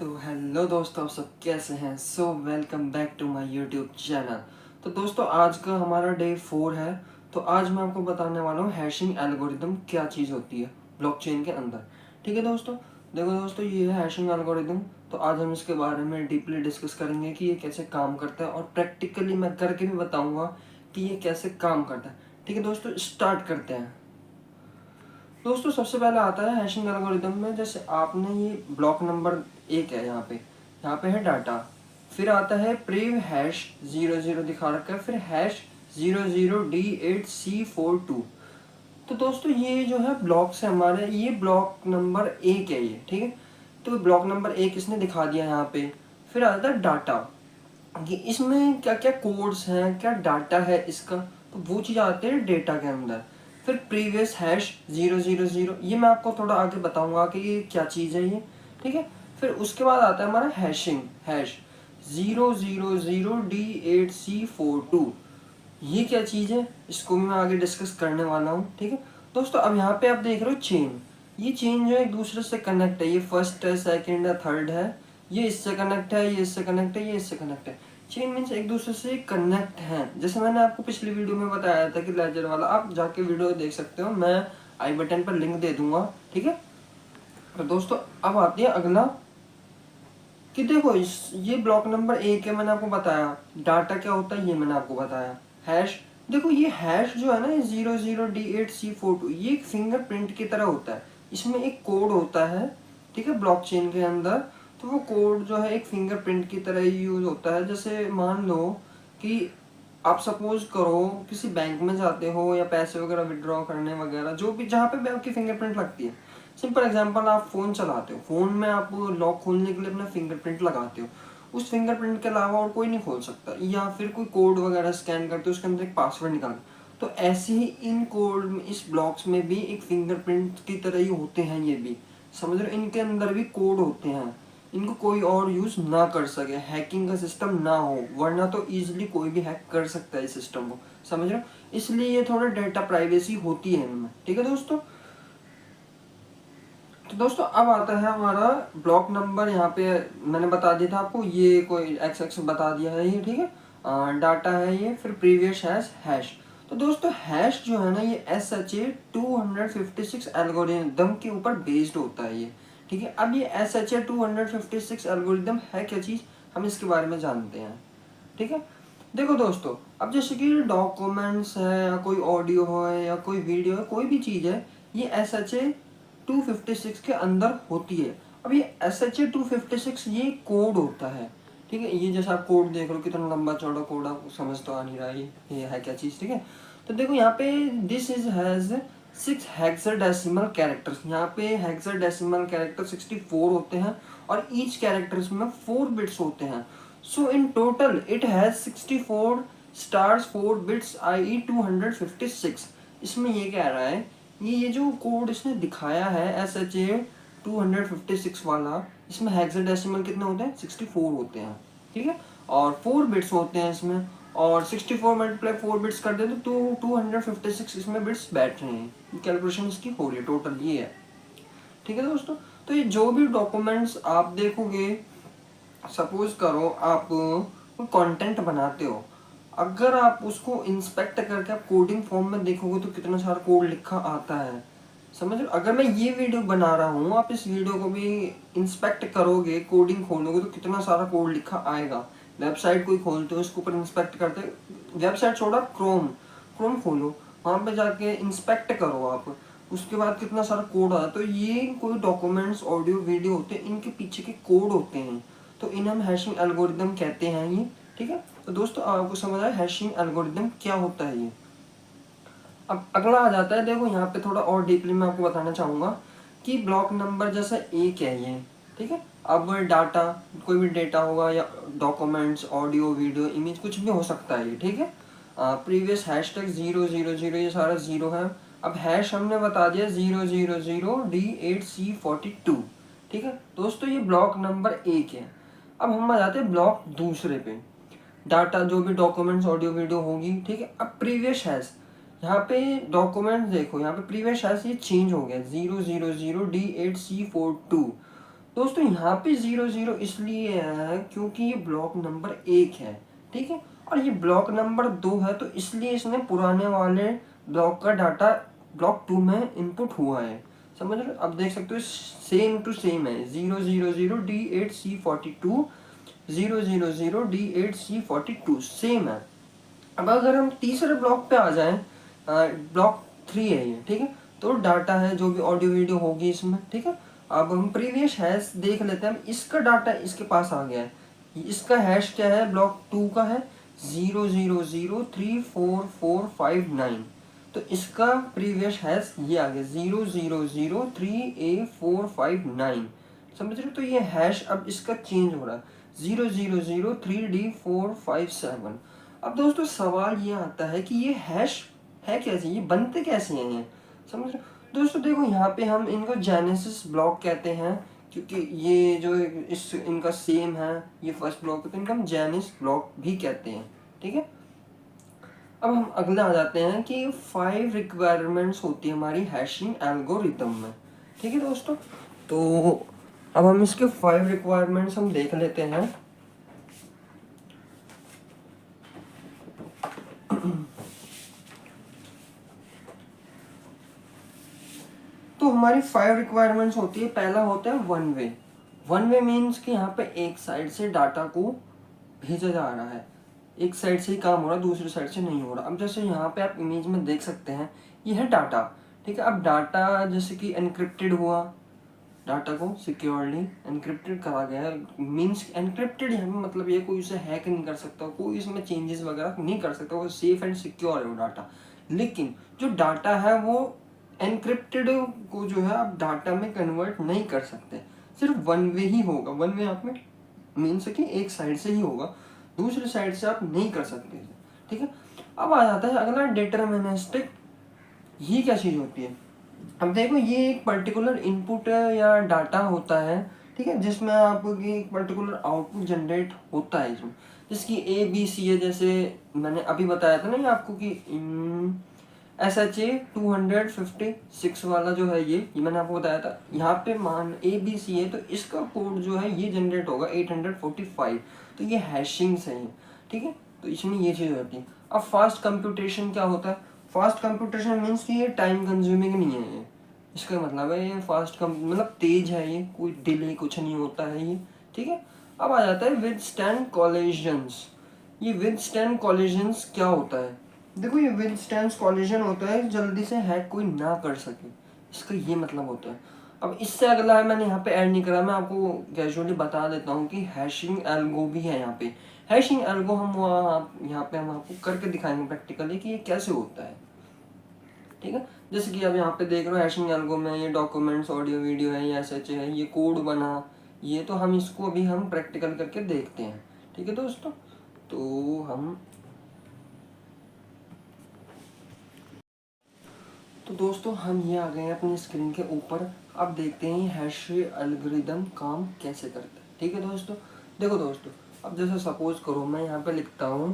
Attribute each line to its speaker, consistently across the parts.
Speaker 1: तो हेलो दोस्तों, आप सब कैसे हैं। So welcome back to my YouTube channel. तो दोस्तों, आज का हमारा डे 4 है। तो आज मैं आपको बताने वाला हूँ हैशिंग एल्गोरिदम क्या चीज़ होती है ब्लॉकचेन के अंदर। ठीक है दोस्तों, देखो दोस्तों, ये है हैशिंग एल्गोरिदम। तो आज हम इसके बारे में डीपली डिस्कस करेंगे कि ये कैसे काम करता है, और प्रैक्टिकली मैं करके भी बताऊँगा कि ये कैसे काम करता है। ठीक है दोस्तों, स्टार्ट करते हैं। दोस्तों, सबसे पहले आता है हैशिंग एल्गोरिदम में, जैसे आपने ये ब्लॉक नंबर 1 है, यहाँ पे है डाटा। फिर आता है प्रीव हैश 00 दिखा रखा है, फिर हैश 00D8C42। तो दोस्तों, ये जो है ब्लॉक्स है हमारे, ये ब्लॉक नंबर 1 है ये। ठीक है, तो ब्लॉक नंबर 1 इसने दिखा दिया यहाँ पे। फिर आता है डाटा कि इसमें क्या क्या कोड्स हैं, क्या डाटा है इसका, तो वो चीज़ आती है डेटा के अंदर। फिर प्रीवियस हैश 000, ये मैं आपको थोड़ा आगे बताऊंगा कि ये क्या चीज़ है ये। ठीक है, फिर उसके बाद आता है हमारा हैशिंग हैश 000D8C42। ये क्या चीज़ है, इसको भी मैं आगे डिस्कस करने वाला हूँ। ठीक है दोस्तों, अब यहाँ पे आप देख रहे हो चेन। ये चेन जो है एक दूसरे से कनेक्ट है, ये फर्स्ट है, सेकंड है, थर्ड है, ये इससे कनेक्ट है, ये इससे कनेक्ट है, ये इससे कनेक्ट है। चेन मीन्स एक दूसरे से कनेक्ट है। जैसे मैंने आपको पिछली वीडियो में बताया था कि लेजर वाला, आप जाके वीडियो देख सकते हो, मैं आई बटन पर लिंक दे दूंगा। ठीक है, तो दोस्तों अब आती है अगला कि देखो ये ब्लॉक नंबर 1 है, मैंने आपको बताया। डाटा क्या होता है ये मैंने आपको बताया। हैश, देखो ये हैश जो है ना, ये 00D8C42, ये एक फिंगरप्रिंट की तरह होता है। इसमें एक कोड होता है, ठीक है, ब्लॉकचेन के अंदर। तो वो कोड जो है एक फिंगरप्रिंट की तरह ही यूज होता है। जैसे मान लो कि आप सपोज करो किसी बैंक में जाते हो या पैसे वगैरह विड्रॉ करने वगैरह, जो भी जहाँ पे भी आपकी फिंगरप्रिंट लगती है। सिंपल एग्जांपल, आप फ़ोन चलाते हो, फ़ोन में आप लॉक खोलने के लिए अपना फिंगरप्रिंट लगाते हो। उस फिंगरप्रिंट के अलावा और कोई नहीं खोल सकता, या फिर कोई कोड वगैरह स्कैन करते हो, उसके अंदर एक पासवर्ड निकाल। तो ऐसे ही इन कोड में, इस ब्लॉक्स में भी एक फिंगरप्रिंट की तरह ही होते हैं ये भी। समझ रहे हो, इनके अंदर भी कोड होते हैं। इनको कोई और यूज ना कर सके, हैकिंग का सिस्टम ना हो, वरना तो इजीली कोई भी हैक कर सकता है इस सिस्टम को। समझ रहे हो, इसलिए ये थोड़ा डेटा प्राइवेसी होती है इनमें। ठीक है दोस्तों, तो दोस्तों अब आता है हमारा ब्लॉक नंबर। यहाँ पे मैंने बता दिया था आपको, ये कोई एक्स एक्स बता दिया है ये। ठीक है, डाटा है ये। फिर प्रीवियस हैश हैश। तो दोस्तों हैश जो है ना, ये SHA-256 एल्गोरिदम के ऊपर बेस्ड होता है ये। ठीक है, अब ये SHA-256 एल्गोरिदम है क्या चीज़, हम इसके बारे में जानते हैं। ठीक है, देखो दोस्तों, अब जैसे कि डॉक्यूमेंट्स है, या कोई ऑडियो है, या कोई वीडियो है, कोई भी चीज़ है, ये SHA-256 के अंदर होती है। अब ये SHA-256 ये कोड होता है। ठीक है, ये जैसा आप कोड देख रहे हो, कितना लंबा चौड़ा कोड, आपको समझ तो आ नहीं रहा ये है क्या चीज़। ठीक है, तो देखो यहाँ पे this is has 6 hexadecimal characters. यहाँ पे हेक्साडेसिमल कैरेक्टर 64 होते हैं, और ईच कैरेक्टर्स में 4 बिट्स होते हैं। So in total it has 64 stars 4 bits, i.e. 256। इसमें ये कह रहा है, ये जो कोड इसने दिखाया है SHA-256 वाला, इसमें हेक्साडेसिमल कितने होते हैं, 64 होते हैं। ठीक है, और 4 बिट्स होते हैं इसमें, और 64 मल्टीप्लाई 4 बिट्स कर देते तो 256 इसमें बिट्स बैठ रहे हैं। कैलकुलेशन इसकी हो रही है, टोटल ये है। ठीक है दोस्तों, तो ये जो भी डॉक्यूमेंट्स आप देखोगे, सपोज करो आप कोई कंटेंट बनाते हो, अगर आप उसको इंस्पेक्ट करके आप कोडिंग फॉर्म में देखोगे तो कितना सारा कोड लिखा आता है। समझ लो, अगर मैं ये वीडियो बना रहा हूँ, आप इस वीडियो को भी इंस्पेक्ट करोगे, कोडिंग खोलोगे तो कितना सारा कोड लिखा आएगा। वेबसाइट कोई खोलते हो, इसके ऊपर इंस्पेक्ट करते, वेबसाइट छोड़ा, क्रोम क्रोम खोलो, वहाँ पे जाके इंस्पेक्ट करो आप, उसके बाद कितना सारा कोड आता है। तो ये कोई डॉक्यूमेंट्स, ऑडियो, वीडियो होते हैं, इनके पीछे के कोड होते हैं, तो इन्हें हम हैशिंग एल्गोरिदम कहते हैं ये। ठीक है, तो दोस्तों आपको समझ आया हैशिंग एल्गोरिदम क्या होता है ये। अब अगला आ जाता है, देखो यहाँ पे थोड़ा और डीपली मैं आपको बताना चाहूँगा कि ब्लॉक नंबर जैसा 1 है ये। ठीक है, अब डाटा, कोई भी डेटा होगा, या डॉक्यूमेंट्स, ऑडियो, वीडियो, इमेज, कुछ भी हो सकता है ये। ठीक है, प्रीवियस हैश टैग 000, ये सारा 0 है। अब हैश हमने बता दिया 000D8C42। ठीक है दोस्तों, ये ब्लॉक नंबर 1 है। अब हम आ जाते हैं ब्लॉक दूसरे पे, डाटा, जो भी डॉक्यूमेंट्स, ऑडियो, वीडियो होगी। ठीक है, अब प्रीवियस हैश, यहाँ पे डॉक्यूमेंट देखो, यहाँ पे प्रीवियस हैश ये चेंज हो गया 000D8C42। दोस्तों यहाँ पे 0 0 इसलिए है क्योंकि ये ब्लॉक नंबर 1 है, ठीक है, और ये ब्लॉक नंबर 2 है, तो इसलिए इसने पुराने वाले ब्लॉक का डाटा ब्लॉक 2 में इनपुट हुआ है। समझ रहे हो? अब देख सकते हो सेम टू सेम है, 0 0 0 D8C42 0 0 0 D8C42 सेम है। अब अगर हम तीसरे ब्लॉक पे आ जाएं, ब्लॉक 3 है ये, ठीक है, तो डाटा है जो भी ऑडियो वीडियो होगी इसमें, ठीक है। अब हम प्रीवियस हैश देख लेते हैं, इसका डाटा इसके पास आ गया है। इसका हैश क्या है, ब्लॉक 2 का है 0 0 0 3 4 4 5 9, तो इसका प्रीवियस हैश ये आ गया 0 0 0 3A4 5 9। समझ रहे हो? तो ये हैश अब इसका चेंज हो रहा है 0 0 0 3D4 5 7। अब दोस्तों सवाल ये आता है कि ये हैश है कैसे, ये बनते कैसे हैं ये, समझ रहे हो? दोस्तों देखो यहाँ पे हम इनको जेनेसिस ब्लॉक कहते हैं, क्योंकि ये जो इस इनका सेम है, ये फर्स्ट ब्लॉक है, तो इनको हम जेनिस ब्लॉक भी कहते हैं, ठीक है। अब हम अगले आ जाते हैं कि 5 रिक्वायरमेंट्स होती है हमारी हैशिंग एल्गोरिथम में, ठीक है दोस्तों। तो अब हम इसके 5 रिक्वायरमेंट्स हम देख लेते हैं। तो हमारी 5 रिक्वायरमेंट्स होती है। पहला होता है one way. One way means कि यहाँ पे एक साइड से डाटा को भेजा जा रहा है, एक साइड से ही काम हो रहा है, दूसरी साइड से नहीं हो रहा। अब जैसे यहाँ पे आप इमेज में देख सकते हैं, ये है डाटा, ठीक है। अब डाटा जैसे कि एनक्रिप्टेड हुआ, डाटा को सिक्योरली एनक्रिप्टेड करा गया है, मीन्स एनक्रिप्टेड यहाँ पे मतलब ये कोई उसे हैक नहीं कर सकता, कोई इसमें चेंजेस वगैरह नहीं कर सकता, वो सेफ एंड सिक्योर है वो डाटा। लेकिन जो डाटा है वो एनक्रिप्टेड को जो है आप डाटा में कन्वर्ट नहीं कर सकते, सिर्फ वन वे ही होगा। वन वे आप में मीन्स कि एक साइड से ही होगा, दूसरी साइड से आप नहीं कर सकते, ठीक है। अब आ जाता है अगला डिटरमिनिस्टिक। ये क्या चीज़ होती है? अब देखो ये एक पर्टिकुलर इनपुट या डाटा होता है, ठीक है, जिसमें आपको एक पर्टिकुलर आउटपुट जनरेट होता है इसमें, जिसकी ABC है। जैसे मैंने अभी बताया था ना ये आपको कि SHA 256 वाला जो है ये मैंने आपको बताया था। यहाँ पे मान ABC है, तो इसका कोड जो है ये जनरेट होगा 845, तो ये हैशिंग्स है, ठीक है। तो इसमें ये चीज़ होती है। अब फास्ट कंप्यूटेशन क्या होता है? फास्ट कंप्यूटेशन मीन्स कि ये टाइम कंज्यूमिंग नहीं है ये, इसका मतलब है ये फास्ट मतलब तेज है, ये कोई डिले कुछ नहीं होता है ये, ठीक है। अब आ जाता है विथस्टैंड कॉलिजन्स। ये विथस्टैंड कॉलिजन्स क्या होता है? देखो ये विथस्टैंड कॉलिजन होता है जल्दी से हैक कोई ना कर सके, इसका ये मतलब होता है। अब इससे अगला है, मैंने यहाँ पे ऐड नहीं करा, मैं आपको कैजुअली बता देता हूँ कि हैशिंग एल्गो भी है यहाँ पे। हैशिंग एल्गो हम यहाँ पे हम आपको करके दिखाएंगे प्रैक्टिकली कि ये कैसे होता है, ठीक है। जैसे कि अब यहाँ पे देख रहे हो हैशिंग एल्गो में ये डॉक्यूमेंट्स, ऑडियो वीडियो है, ये SHA है, ये कोड बना, ये तो हम इसको अभी हम प्रैक्टिकल करके देखते हैं, ठीक है दोस्तों। तो हम तो दोस्तों हम ये आ गए हैं अपनी स्क्रीन के ऊपर। अब देखते हैं हैश एल्गोरिदम काम कैसे करता है, ठीक है दोस्तों। देखो दोस्तों, अब जैसे सपोज करो मैं यहाँ पे लिखता हूँ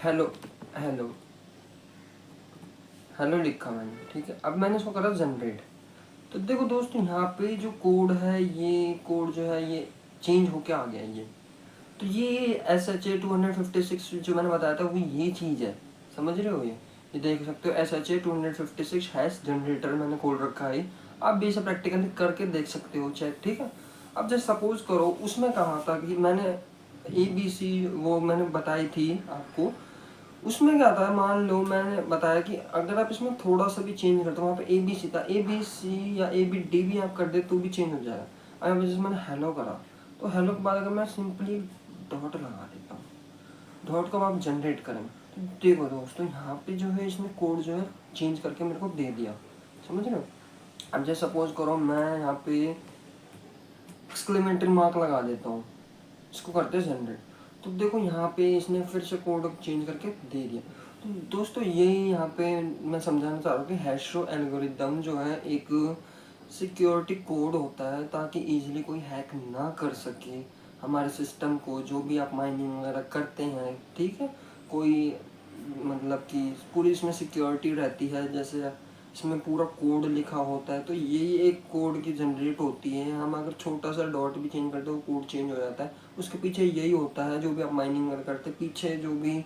Speaker 1: हेलो हेलो हेलो लिखा मैंने, ठीक है। अब मैंने इसको करा जनरेट, तो देखो दोस्तों यहाँ पे जो कोड है, ये कोड जो है ये चेंज होके आ गया ये। तो ये SHA 256 जो मैंने बताया था वो ये चीज़ है, समझ रहे हो? ये देख सकते हो SHA 256 हैश जनरेटर मैंने खोल रखा है, आप भी इसे प्रैक्टिकली करके देख सकते हो चेक, ठीक है। अब जैसे सपोज करो उसमें कहा था कि मैंने ABC वो मैंने बताई थी आपको, उसमें क्या था, मान लो मैंने बताया कि अगर आप इसमें थोड़ा सा भी चेंज करते हो, वहाँ पे ABC था, ABC या ABD भी आप कर दे तो भी चेंज हो जाएगा। अब जैसे मैंने हेलो करा, तो हेलो के बाद अगर मैं सिंपली डॉट लगा देता हूँ, डॉट को आप जनरेट करेंगे, तो देखो दोस्तों यहाँ पे जो है इसने कोड जो है चेंज करके मेरे को दे दिया, समझ रहे हो? अब जैसे सपोज करो मैं यहाँ पे एक्सक्लेमेटरी मार्क लगा देता हूँ, इसको करते हैं जनरेट, तो देखो यहाँ पे इसने फिर से कोड चेंज करके दे दिया। तो दोस्तों ये यहाँ पे मैं समझाना चाह रहा हूँ कि हैशो एल्गोरिदम जो है एक सिक्योरिटी कोड होता है ताकि इजीली कोई हैक ना कर सके हमारे सिस्टम को, जो भी आप माइनिंग वगैरह करते हैं, ठीक है। कोई मतलब कि पूरी इसमें सिक्योरिटी रहती है, जैसे इसमें पूरा कोड लिखा होता है। तो यही एक कोड की जनरेट होती है। हम अगर छोटा सा डॉट भी चेंज करते हैं वो कोड चेंज हो जाता है। उसके पीछे यही होता है, जो भी आप माइनिंग करते हैं पीछे जो भी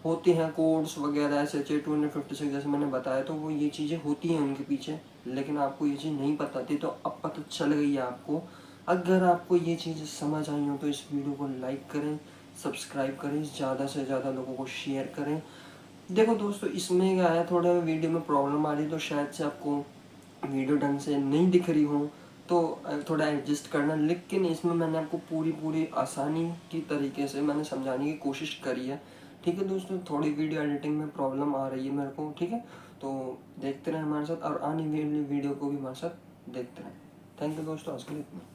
Speaker 1: होती हैं कोड्स वगैरह SHA-256 जैसे मैंने बताया, तो वो ये चीज़ें होती हैं उनके पीछे। लेकिन आपको ये चीज़ नहीं पता थी, तो अब पता चल गई है आपको। अगर आपको ये चीज़ें समझ आई हो तो इस वीडियो को लाइक करें, सब्सक्राइब करें, ज़्यादा से ज़्यादा लोगों को शेयर करें। देखो दोस्तों, इसमें क्या है, थोड़ा वीडियो में प्रॉब्लम आ रही है, तो शायद से आपको वीडियो ढंग से नहीं दिख रही हो, तो थोड़ा एडजस्ट करना। लेकिन इसमें मैंने आपको पूरी आसानी की तरीके से मैंने समझाने की कोशिश करी है। ठीक है दोस्तों, थोड़ी वीडियो एडिटिंग में प्रॉब्लम आ रही है मेरे को, ठीक है। तो देखते रहें हमारे साथ, और आने वाली वीडियो को भी हमारे साथ देखते रहें। थैंक यू दोस्तों, आज के लिए इतना।